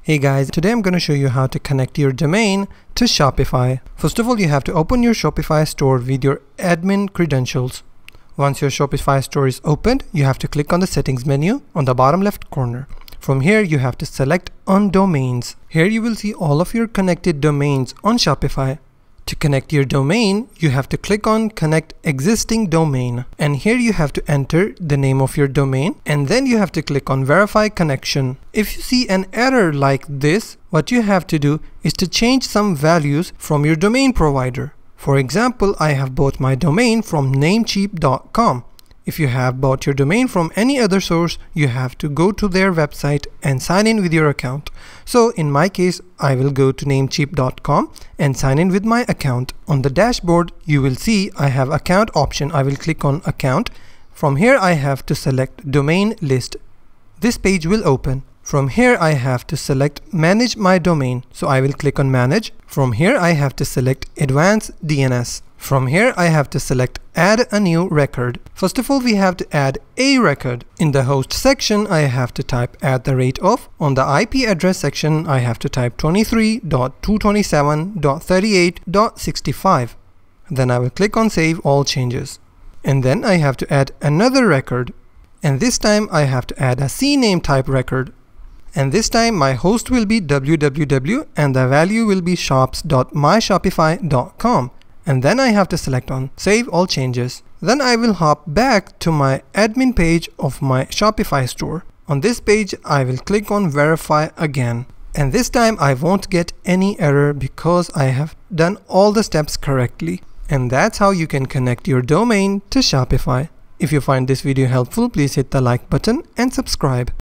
Hey guys, today I'm going to show you how to connect your domain to Shopify. First of all, you have to open your Shopify store with your admin credentials. Once your Shopify store is opened, you have to click on the settings menu on the bottom left corner. From here, you have to select on domains. Here you will see all of your connected domains on Shopify. To connect your domain, you have to click on Connect Existing Domain. And here you have to enter the name of your domain, and then you have to click on Verify Connection. If you see an error like this, what you have to do is to change some values from your domain provider. For example, I have bought my domain from namecheap.com. If you have bought your domain from any other source, you have to go to their website and sign in with your account. So in my case, I will go to namecheap.com and sign in with my account. On the dashboard, you will see I have account option. I will click on account. From here, I have to select domain list. This page will open. From here, I have to select manage my domain. So I will click on manage. From here, I have to select advanced DNS. From here, I have to select add a new record. First of all, we have to add a record. In the host section, I have to type @of. On the IP address section, I have to type 23.227.38.65. Then I will click on save all changes. And then I have to add another record. And this time I have to add a CNAME type record. And this time my host will be www and the value will be shops.myshopify.com. And then I have to select on Save All Changes. Then I will hop back to my admin page of my Shopify store. On this page, I will click on Verify again. And this time I won't get any error because I have done all the steps correctly. And that's how you can connect your domain to Shopify. If you find this video helpful, please hit the like button and subscribe.